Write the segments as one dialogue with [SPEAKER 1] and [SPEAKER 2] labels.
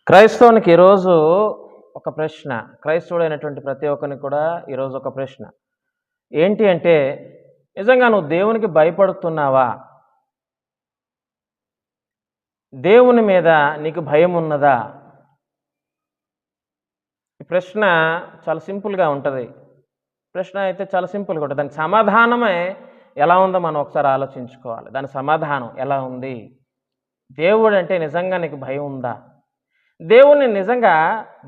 [SPEAKER 1] క్రైస్తవునికి ఈరోజు ఒక ప్రశ్న, క్రైస్తవుడైనటువంటి ప్రతి ఒక్కరికి కూడా ఈరోజు ఒక ప్రశ్న. ఏంటి అంటే, నిజంగా నువ్వు దేవునికి భయపడుతున్నావా? దేవుని మీద నీకు భయం ఉన్నదా? ఈ ప్రశ్న చాలా సింపుల్‌గా ఉంటది. ప్రశ్న అయితే చాలా సింపుల్‌గా ఉంటది. దానికి సమాధానమే ఎలా ఉందో మనం ఒకసారి ఆలోచించుకోవాలి. దాని సమాధానం ఎలా ఉంది? దేవుడంటే నిజంగా నీకు భయం ఉందా? దేవుణ్ణి నిజంగా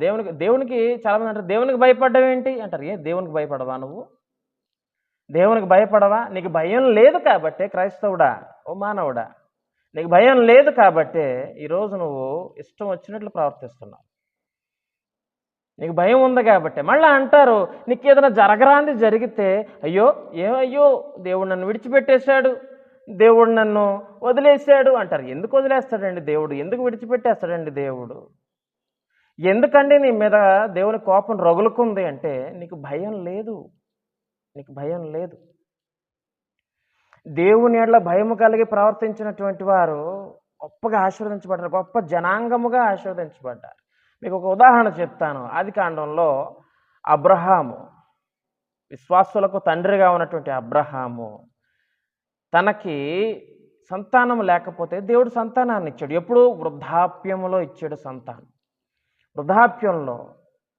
[SPEAKER 1] దేవునికి చాలామంది అంటారు, దేవునికి భయపడ్డం ఏంటి అంటారు. దేవునికి భయపడవా నువ్వు? దేవునికి భయపడవా? నీకు భయం లేదు కాబట్టే క్రైస్తవుడా, ఓ మానవుడా, నీకు భయం లేదు కాబట్టే ఈరోజు నువ్వు ఇష్టం వచ్చినట్లు ప్రవర్తిస్తున్నావు. నీకు భయం ఉంది కాబట్టే. మళ్ళా అంటారు, నీకు ఏదైనా జరగరాంది జరిగితే, అయ్యో దేవుడు నన్ను విడిచిపెట్టేశాడు, దేవుడు నన్ను వదిలేశాడు అంటారు. ఎందుకు వదిలేస్తాడండి దేవుడు? ఎందుకు విడిచిపెట్టేస్తాడండి దేవుడు? ఎందుకండి నీ మీద దేవుని కోపం రగులుకుంది అంటే, నీకు భయం లేదు. నీకు భయం లేదు. దేవుని యెడల భయము కలిగి ప్రవర్తించినటువంటి వారు గొప్పగా ఆశీర్వదించబడ్డారు. గొప్ప జనాంగముగా ఆశీర్వదించబడ్డారు. మీకు ఒక ఉదాహరణ చెప్తాను. ఆదికాండంలో అబ్రహాము, విశ్వాసులకు తండ్రిగా ఉన్నటువంటి అబ్రహాము, తనకి సంతానం లేకపోతే దేవుడు సంతానాన్ని ఇచ్చాడు. ఎప్పుడు? వృద్ధాప్యములో ఇచ్చాడు సంతానం. వృద్ధాప్యంలో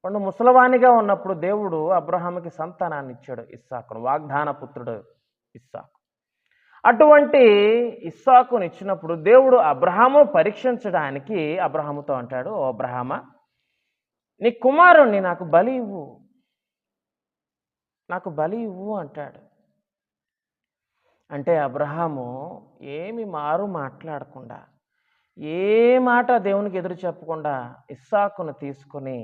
[SPEAKER 1] పండు ముసలవానిగా ఉన్నప్పుడు దేవుడు అబ్రహాముకి సంతానాన్ని ఇచ్చాడు, ఇస్సాకును, వాగ్దాన పుత్రుడు ఇస్సాకు. అటువంటి ఇస్సాకును ఇచ్చినప్పుడు దేవుడు అబ్రహాము పరీక్షించడానికి అబ్రహాముతో అంటాడు, ఓ అబ్రహామా, నీ కుమారుణ్ణి నాకు బలి ఇవ్వు, నాకు బలి ఇవ్వు అంటాడు. అంటే అబ్రహాము ఏమి మారు మాట్లాడకుండా, ఏ మాట దేవునికి ఎదురు చెప్పకుండా ఇస్సాకును తీసుకొని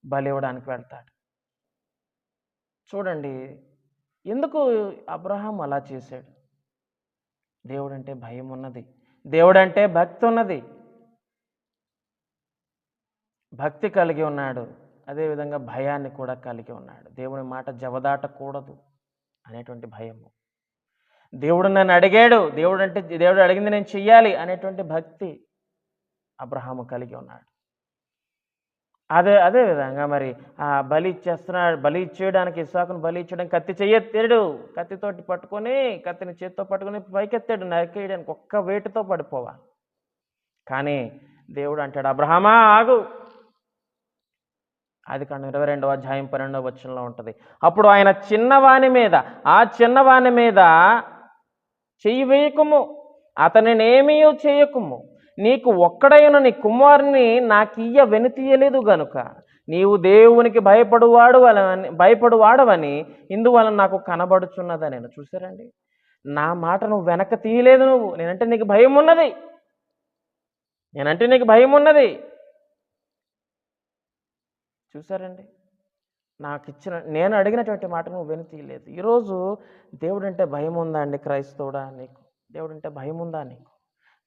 [SPEAKER 1] బలి ఇవ్వడానికి వెళ్తాడు. చూడండి, ఎందుకు అబ్రహాం అలా చేశాడు? దేవుడంటే భయం ఉన్నది, దేవుడంటే భక్తి ఉన్నది, భక్తి కలిగి ఉన్నాడు. అదేవిధంగా భయాన్ని కూడా కలిగి ఉన్నాడు. దేవుని మాట జవదాటకూడదు అనేటువంటి భయము. దేవుడు నన్ను అడిగాడు, దేవుడు అడిగింది నేను చెయ్యాలి అనేటువంటి భక్తి అబ్రహాము కలిగి ఉన్నాడు. అదే విధంగా మరి బలి ఇచ్చేస్తున్నాడు. బలి ఇచ్చేయడానికి, ఇస్సాకును బలి ఇచ్చేయడానికి కత్తి చెయ్యెత్తాడు. కత్తితోటి పట్టుకొని, కత్తిని చేత్తో పట్టుకొని పైకెత్తాడు నరికేయడానికి, ఒక్క వేటుతో పడిపోవాలి. కానీ దేవుడు అంటాడు, అబ్రహామా ఆగు. ఆదికాండం 22వ అధ్యాయం 12వ వచనంలో ఉంటుంది. అప్పుడు ఆయన చిన్నవాని మీద చెయ్యి వేయకుము, అతనినేమీ చేయకుము, నీకు ఒక్కడైన నీ కుమారుని నాకియ్య వెనుతీయలేదు గనుక నీవు దేవునికి భయపడువాడవని ఇందువలన నాకు కనబడుచున్నదని. నేను చూసారండి, నా మాట నువ్వు వెనక తీయలేదు. నేనంటే నీకు భయం ఉన్నది. చూసారండి, నేను అడిగినటువంటి మాట నువ్వు వెనుతీయలేదు. ఈరోజు దేవుడంటే భయం ఉందా అండి క్రైస్తవుడా నీకు? దేవుడంటే భయం ఉందా నీకు?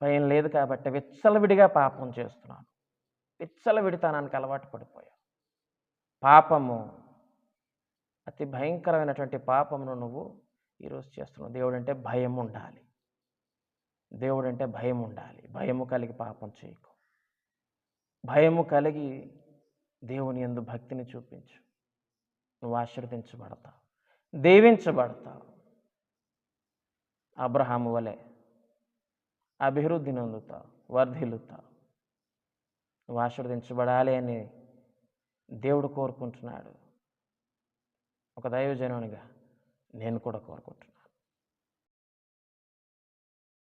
[SPEAKER 1] భయం లేదు కాబట్టి విచ్చలవిడిగా పాపం చేస్తున్నాను, విచ్చలవిడితనానికి అలవాటు పడిపోయావు. పాపము, అతి భయంకరమైనటువంటి పాపమును నువ్వు ఈరోజు చేస్తున్నావు. దేవుడంటే భయం ఉండాలి, దేవుడంటే భయం ఉండాలి. భయము కలిగి పాపం చేయకు. భయము కలిగి దేవుని యందు భక్తిని చూపించు. నువ్వు ఆశీర్వదించబడతావు, దీవించబడతావు. అబ్రహాము వలె అభివృద్ధి నొందుతావు, వర్ధిల్లుతావు. నువ్వు ఆశీర్వదించబడాలి అని దేవుడు కోరుకుంటున్నాడు. ఒక దైవజనునిగా నేను కూడా కోరుకుంటున్నాను.